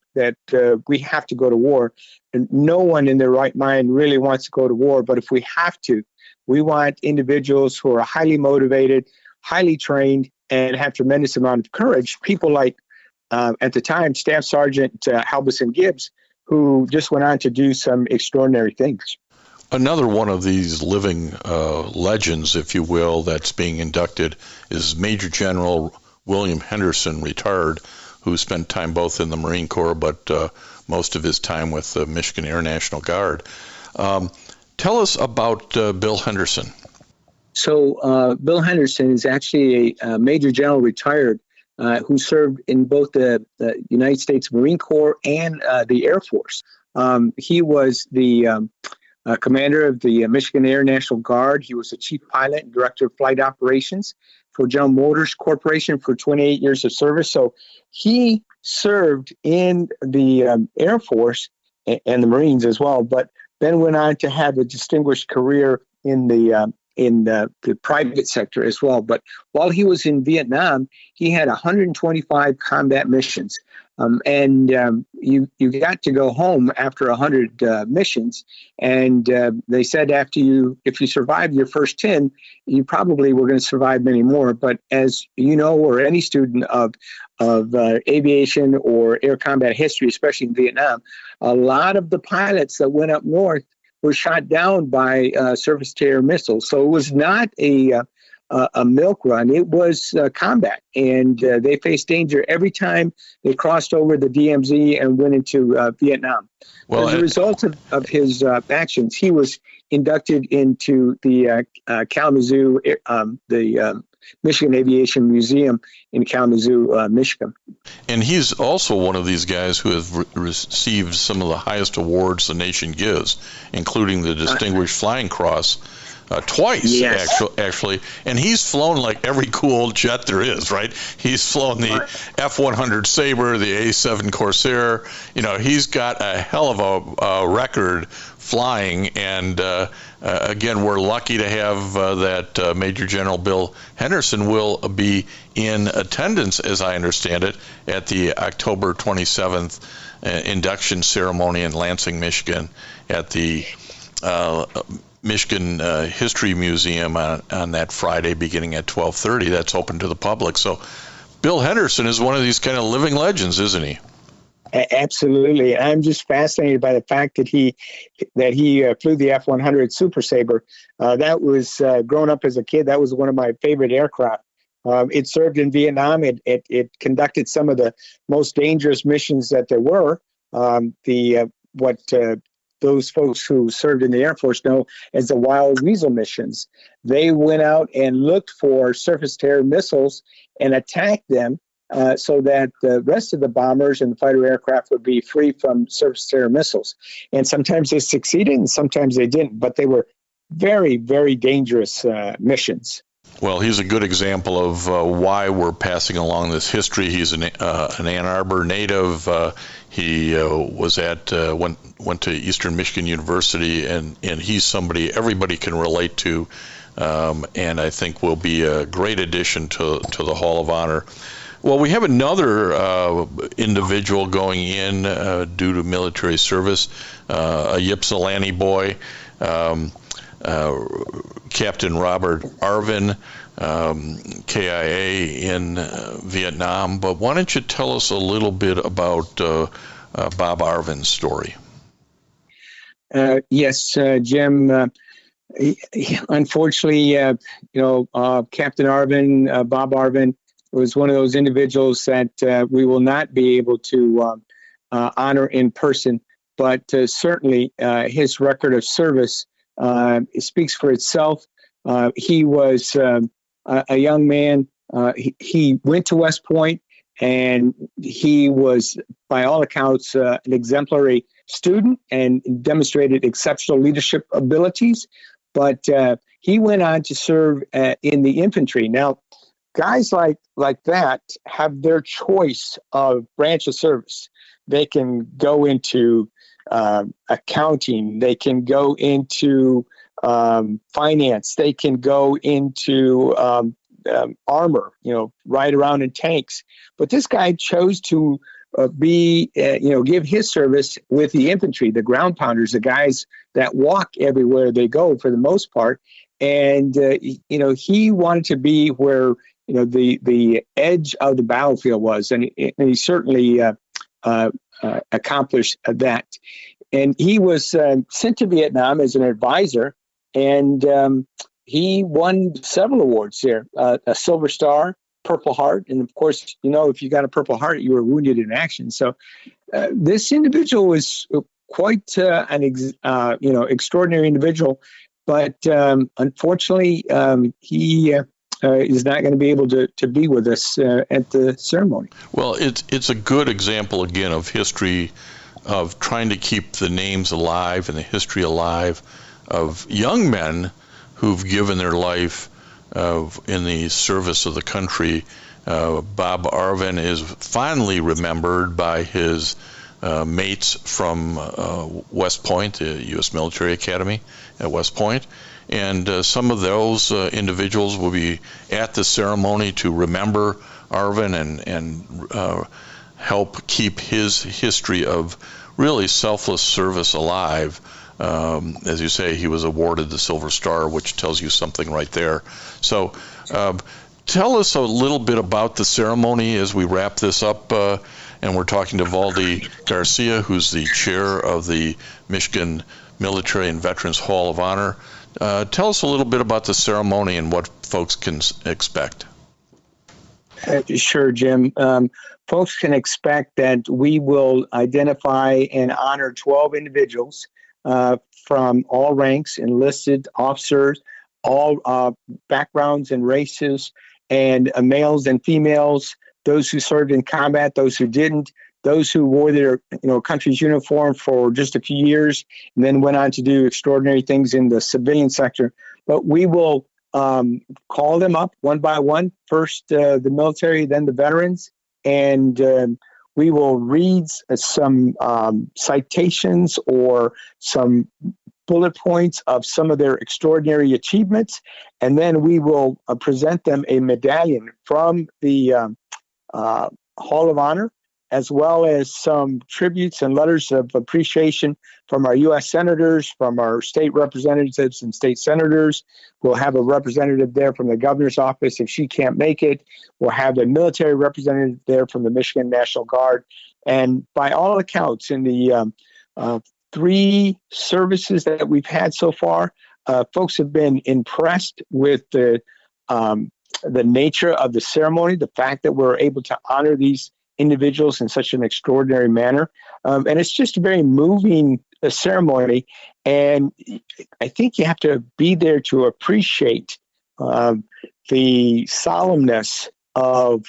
we have to go to war. And no one in their right mind really wants to go to war. But if we have to, we want individuals who are highly motivated, highly trained, and have tremendous amount of courage. People like, at the time, Staff Sergeant Halbison-Gibbs, who just went on to do some extraordinary things. Another one of these living legends, if you will, that's being inducted is Major General William Henderson, retired, who spent time both in the Marine Corps, but most of his time with the Michigan Air National Guard. Tell us about Bill Henderson. So Bill Henderson is actually a Major General retired who served in both the United States Marine Corps and the Air Force. He was the commander of the Michigan Air National Guard. He was the chief pilot and director of flight operations for General Motors Corporation for 28 years of service. So he served in the Air Force and the Marines as well, but then went on to have a distinguished career in the in the private sector as well. But while he was in Vietnam, he had 125 combat missions. You got to go home after 100 missions, and they said if you survived your first 10, you probably were going to survive many more. But as you know, or any student of aviation or air combat history, especially in Vietnam, a lot of the pilots that went up north were shot down by surface-to-air missiles. So it was not a milk run. It was combat, and they faced danger every time they crossed over the DMZ and went into Vietnam. Well, as a result of his actions, he was inducted into the Kalamazoo, the Michigan Aviation Museum in Kalamazoo, Michigan. And he's also one of these guys who has received some of the highest awards the nation gives, including the Distinguished Flying Cross. Twice, yes. actually, and he's flown like every cool jet there is, right? He's flown the F-100 Sabre, the A-7 Corsair. He's got a hell of a record flying, and again, we're lucky to have that Major General Bill Henderson will be in attendance, as I understand it, at the October 27th induction ceremony in Lansing, Michigan, at the Michigan History Museum on that Friday beginning at 12:30. That's open to the public. So Bill Henderson is one of these kind of living legends, isn't he? Absolutely. I'm just fascinated by the fact that he flew the F-100 Super Sabre. That was, growing up as a kid, that was one of my favorite aircraft. It served in Vietnam. It conducted some of the most dangerous missions that there were. Those folks who served in the Air Force know as the Wild Weasel missions. They went out and looked for surface-to-air missiles and attacked them so that the rest of the bombers and the fighter aircraft would be free from surface-to-air missiles. And sometimes they succeeded and sometimes they didn't, but they were very, very dangerous missions. Well, he's a good example of why we're passing along this history. He's an Ann Arbor native. He went to Eastern Michigan University, and he's somebody everybody can relate to, and I think will be a great addition to the Hall of Honor. Well, we have another individual going in due to military service, a Ypsilanti boy. Captain Robert Arvin, KIA in Vietnam. But why don't you tell us a little bit about Bob Arvin's story? Yes, Jim. Unfortunately, Captain Arvin, Bob Arvin, was one of those individuals that we will not be able to honor in person. But certainly his record of service it speaks for itself. He was a young man. He went to West Point, and he was, by all accounts, an exemplary student and demonstrated exceptional leadership abilities. But he went on to serve in the infantry. Now, guys like that have their choice of branch of service. They can go into accounting, they can go into finance, they can go into armor, ride around in tanks. But this guy chose to give his service with the infantry, the ground pounders, the guys that walk everywhere they go for the most part. And, he wanted to be where, the edge of the battlefield was. And he certainly accomplished that. And he was sent to Vietnam as an advisor, and he won several awards there, a Silver Star, Purple Heart, and of course, if you got a Purple Heart, you were wounded in action. So this individual was quite an extraordinary individual, but unfortunately, he is not going to be able to be with us at the ceremony. Well, it's a good example, again, of history, of trying to keep the names alive and the history alive of young men who've given their life in the service of the country. Bob Arvin is fondly remembered by his mates from West Point, the U.S. Military Academy at West Point. and some of those individuals will be at the ceremony to remember Arvin and help keep his history of really selfless service alive. As you say, he was awarded the Silver Star, which tells you something right there. So tell us a little bit about the ceremony as we wrap this up. And we're talking to Valde Garcia, who's the chair of the Michigan Military and Veterans Hall of Honor. Tell us a little bit about the ceremony and what folks can expect. Sure, Jim. Folks can expect that we will identify and honor 12 individuals from all ranks, enlisted officers, all backgrounds and races, and males and females, those who served in combat, those who didn't, those who wore their country's uniform for just a few years and then went on to do extraordinary things in the civilian sector. But we will call them up one by one, first the military, then the veterans, and we will read some citations or some bullet points of some of their extraordinary achievements, and then we will present them a medallion from the Hall of Honor, as well as some tributes and letters of appreciation from our U.S. senators, from our state representatives and state senators. We'll have a representative there from the governor's office if she can't make it. We'll have a military representative there from the Michigan National Guard. And by all accounts, in the 3 services that we've had so far, folks have been impressed with the nature of the ceremony, the fact that we're able to honor these individuals in such an extraordinary manner. And it's just a very moving ceremony. And I think you have to be there to appreciate the solemnness of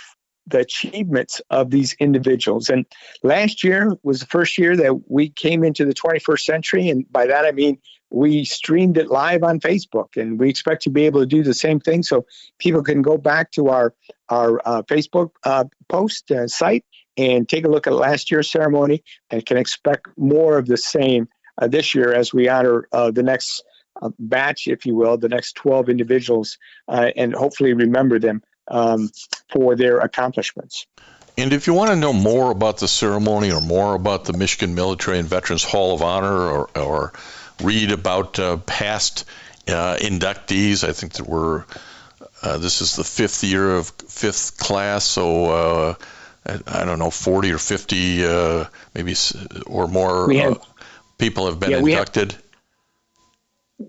the achievements of these individuals. And last year was the first year that we came into the 21st century. And by that, I mean, we streamed it live on Facebook, and we expect to be able to do the same thing. So people can go back to our Facebook post site and take a look at last year's ceremony, and can expect more of the same this year as we honor the next batch, if you will, the next 12 individuals, and hopefully remember them for their accomplishments. And if you want to know more about the ceremony or more about the Michigan Military and Veterans Hall of Honor, or read about past inductees, I think that this is the 5th year of 5th class, so I don't know, 40 or 50 maybe or more people have been inducted.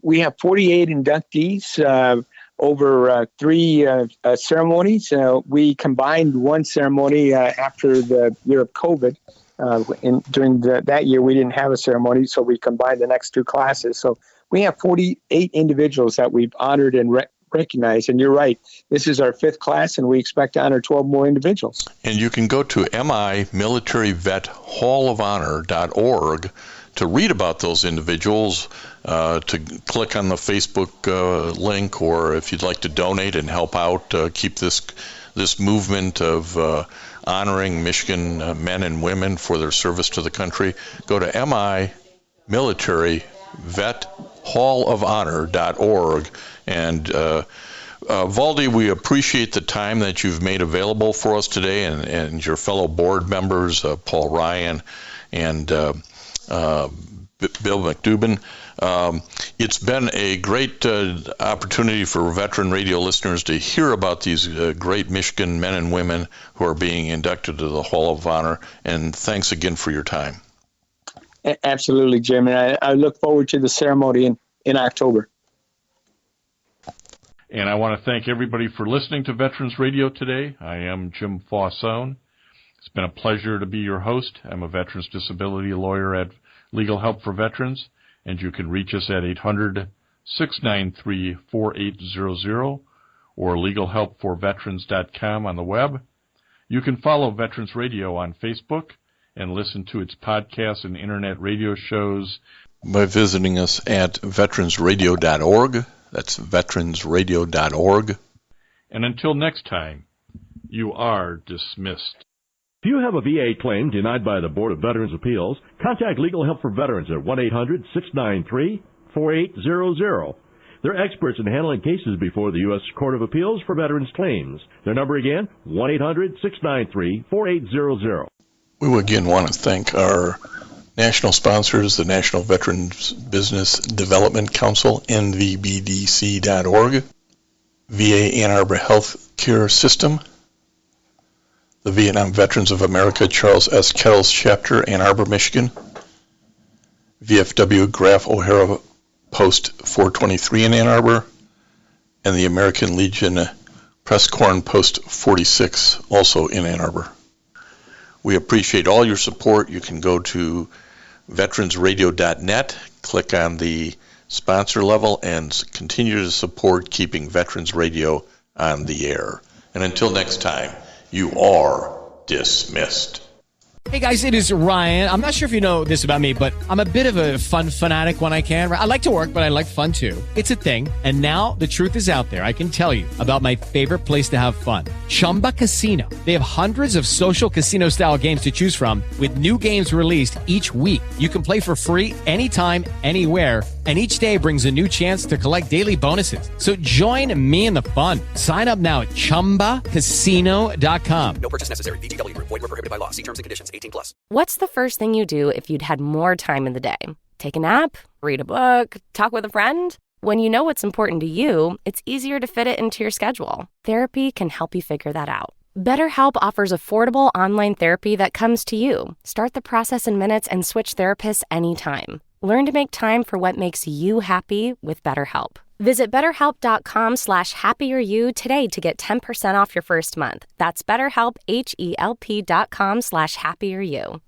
We have 48 inductees over 3 ceremonies. We combined one ceremony after the year of COVID. During that year, we didn't have a ceremony, so we combined the next 2 classes. So we have 48 individuals that we've honored and recognized. And you're right, this is our 5th class, and we expect to honor 12 more individuals. And you can go to militaryvethallofonhonor.org to read about those individuals, to click on the Facebook link, or if you'd like to donate and help out, keep this movement of honoring Michigan men and women for their service to the country, go to militaryvethallofonhonor.org. And Valde, we appreciate the time that you've made available for us today, and your fellow board members, Paul Ryan and Bill MacDhubain. It's been a great opportunity for veteran radio listeners to hear about these great Michigan men and women who are being inducted to the Hall of Honor. And thanks again for your time. Absolutely, Jim. And I look forward to the ceremony in October. And I want to thank everybody for listening to Veterans Radio today. I am Jim Fausone. It's been a pleasure to be your host. I'm a veterans disability lawyer at Legal Help for Veterans, and you can reach us at 800-693-4800 or legalhelpforveterans.com on the web. You can follow Veterans Radio on Facebook and listen to its podcasts and internet radio shows by visiting us at veteransradio.org. That's veteransradio.org. And until next time, you are dismissed. If you have a VA claim denied by the Board of Veterans' Appeals, contact Legal Help for Veterans at 1-800-693-4800. They're experts in handling cases before the U.S. Court of Appeals for Veterans Claims. Their number again, 1-800-693-4800. We again want to thank our national sponsors, the National Veterans Business Development Council, nvbdc.org, VA Ann Arbor Health Care System, the Vietnam Veterans of America Charles S. Kettles Chapter, Ann Arbor, Michigan, VFW Graf O'Hara Post 423 in Ann Arbor, and the American Legion Press Corn Post 46, also in Ann Arbor. We appreciate all your support. You can go to veteransradio.net, click on the sponsor level, and continue to support keeping Veterans Radio on the air. And until next time, you are dismissed. Hey guys, it is Ryan. I'm not sure if you know this about me, but I'm a bit of a fun fanatic when I can. I like to work, but I like fun too. It's a thing. And now the truth is out there. I can tell you about my favorite place to have fun. Chumba Casino. They have hundreds of social casino style games to choose from with new games released each week. You can play for free anytime, anywhere. And each day brings a new chance to collect daily bonuses. So join me in the fun. Sign up now at ChumbaCasino.com. No purchase necessary. VGW. Void where prohibited by law. See terms and conditions. 18+. What's the first thing you do if you'd had more time in the day? Take a nap? Read a book? Talk with a friend? When you know what's important to you, it's easier to fit it into your schedule. Therapy can help you figure that out. BetterHelp offers affordable online therapy that comes to you. Start the process in minutes and switch therapists anytime. Learn to make time for what makes you happy with BetterHelp. Visit BetterHelp.com/happieryou today to get 10% off your first month. That's BetterHelp, HELP.com/happieryou.